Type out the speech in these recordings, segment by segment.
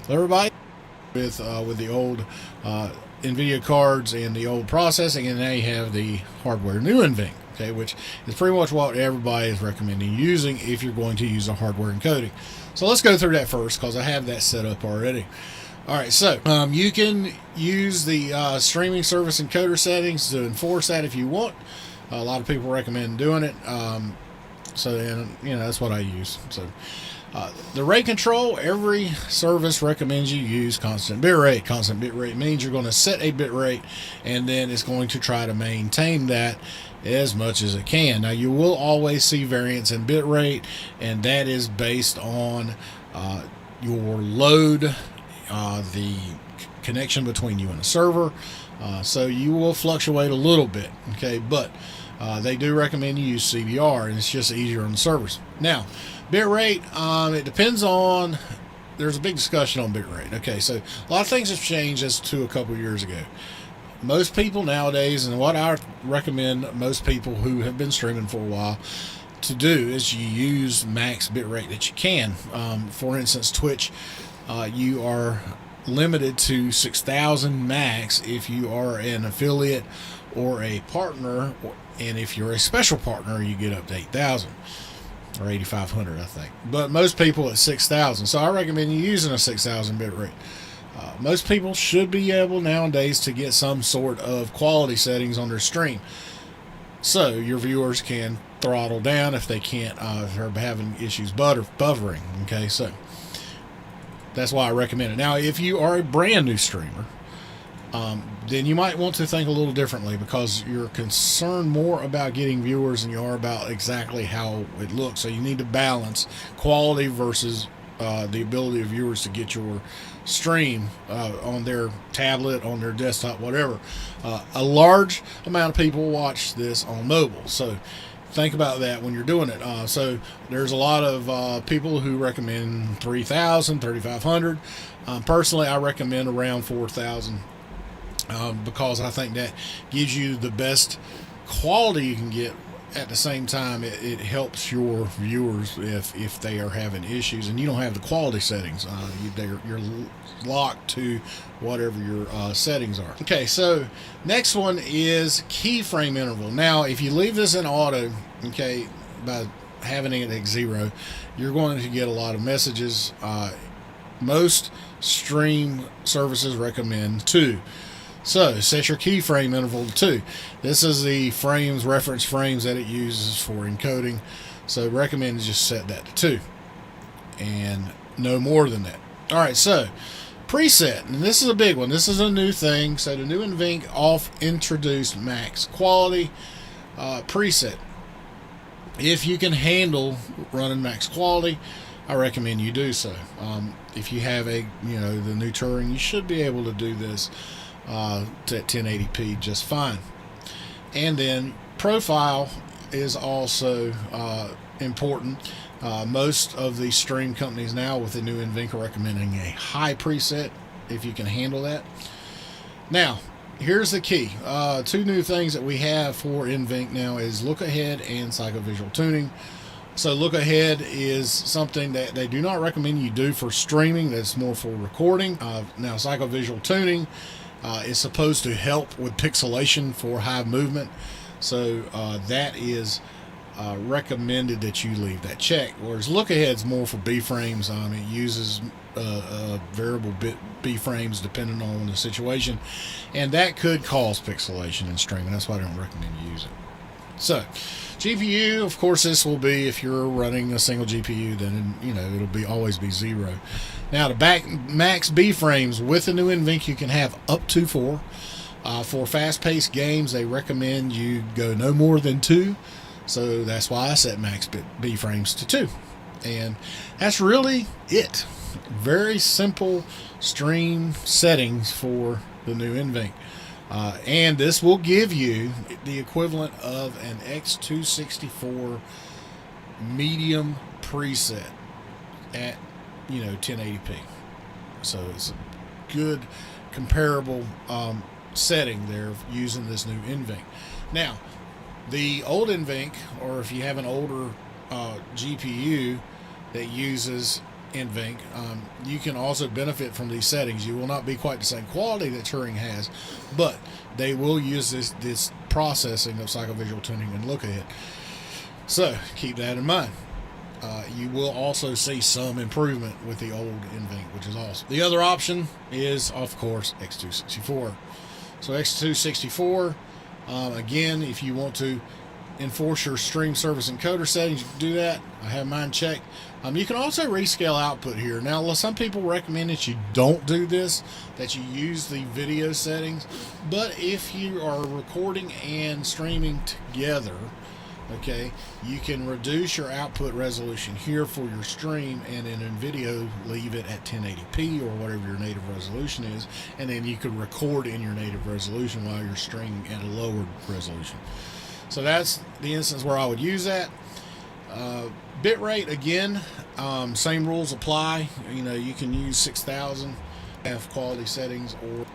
everybody with the old NVIDIA cards and the old processing, and now you have the hardware new NVINC, okay, which is pretty much what everybody is recommending using if you're going to use a hardware encoding. So let's go through that first because I have that set up already. All right, so you can use the streaming service encoder settings to enforce that if you want. A lot of people recommend doing it. So then, that's what I use. So the rate control, every service recommends you use constant bit rate. Constant bit rate means you're going to set a bit rate, and then it's going to try to maintain that as much as it can. Now, you will always see variance in bit rate, and that is based on your load, the connection between you and the server. So you will fluctuate a little bit, okay, but they do recommend you use CBR, and it's just easier on the servers. Now, bit rate, it depends on, there's a big discussion on bit rate. Okay, so a lot of things have changed as to a couple years ago. Most people nowadays, and what I recommend most people who have been streaming for a while to do, is you use max bit rate that you can. For instance, Twitch, you are limited to 6,000 max if you are an affiliate or a partner, and if you're a special partner, you get up to 8,000 or 8,500, I think. But most people at 6,000. So I recommend you using a 6,000 bit rate. Most people should be able nowadays to get some sort of quality settings on their stream, so your viewers can throttle down if they can't, if they're having issues buffering. Okay, so that's why I recommend it. Now, if you are a brand new streamer, then you might want to think a little differently, because you're concerned more about getting viewers than you are about exactly how it looks. So you need to balance quality versus the ability of viewers to get your stream on their tablet, on their desktop, whatever. A large amount of people watch this on mobile, so think about that when you're doing it. So there's a lot of people who recommend 3,000, 3,500. Personally, I recommend around 4,000. Because I think that gives you the best quality you can get. At the same time, it helps your viewers if they are having issues and you don't have the quality settings. You're locked to whatever your settings are. Okay, so next one is keyframe interval. Now, if you leave this in auto, okay, by having it at 0, you're going to get a lot of messages. Most stream services recommend 2. So set your keyframe interval to 2. This is the reference frames that it uses for encoding. So recommend just set that to 2 and no more than that. All right, so preset, and this is a big one. This is a new thing. So the new NVINC introduced max quality preset. If you can handle running max quality, I recommend you do so. If you have the new Turing, you should be able to do this to 1080p just fine. And then profile is also important. Most of the stream companies now with the new NVINC are recommending a high preset if you can handle that. Now, here's the key. 2 new things that we have for NVINC now is look ahead and psychovisual tuning. So look ahead is something that they do not recommend you do for streaming. That's more for recording. Now, psychovisual tuning is supposed to help with pixelation for high movement. So that is recommended that you leave that checked. Whereas look ahead is more for B frames. It uses variable bit B frames depending on the situation, and that could cause pixelation in streaming. That's why I don't recommend you use it. So GPU, of course, this will be, if you're running a single GPU, then it'll always be 0. Now, the max B frames with the new NVINC, you can have up to 4. For fast-paced games, they recommend you go no more than 2. So that's why I set max B frames to 2. And that's really it. Very simple stream settings for the new NVINC. And this will give you the equivalent of an X264 medium preset at 1080p. So it's a good comparable setting there using this new NVINC. Now, the old NVINC, or if you have an older GPU that uses NVENC, you can also benefit from these settings. You will not be quite the same quality that Turing has, but they will use this processing of psychovisual tuning and look ahead. So keep that in mind. You will also see some improvement with the old NVENC, which is awesome. The other option is, of course, X264. So X264, again, if you want to enforce your stream service encoder settings, you can do that. I have mine checked. You can also rescale output here. Now, some people recommend that you don't do this, that you use the video settings. But if you are recording and streaming together, okay, you can reduce your output resolution here for your stream, and then in video leave it at 1080p or whatever your native resolution is, and then you can record in your native resolution while you're streaming at a lower resolution. So that's the instance where I would use that. Bitrate, again, same rules apply. You can use 6000, have quality settings, or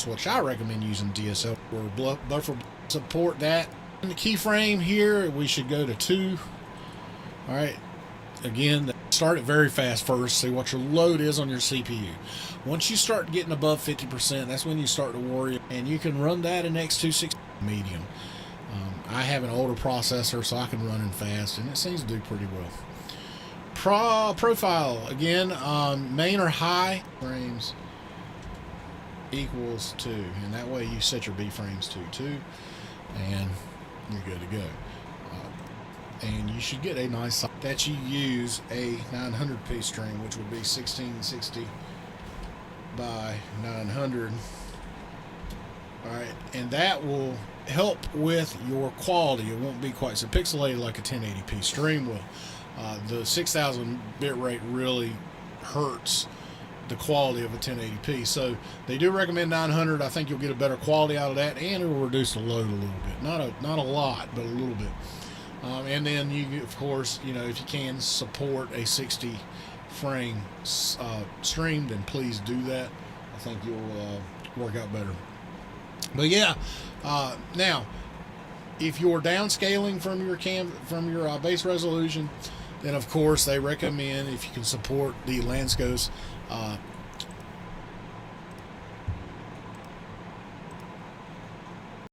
what I recommend using DSL or buffer support that. In the keyframe here, we should go to 2. All right. Again, start it very fast first. See what your load is on your CPU. Once you start getting above 50%, that's when you start to worry, and you can run that in X264 medium. I have an older processor, so I can run in fast, and it seems to do pretty well. Profile, again, main or high frames equals 2, and that way you set your B frames to 2, and you're good to go. And you should get a nice size that you use a 900p stream, which would be 1660 by 900. All right, and that will help with your quality. It won't be quite so pixelated like a 1080p stream will. The 6000 bit rate really hurts the quality of a 1080p, so they do recommend 900. I think you'll get a better quality out of that, and it will reduce the load a little bit. Not a lot, but a little bit. And then you, of course, if you can support a 60 frame stream, then please do that. I think you'll work out better. But yeah, now if you're downscaling from your base resolution, then of course they recommend, if you can support the Lansco's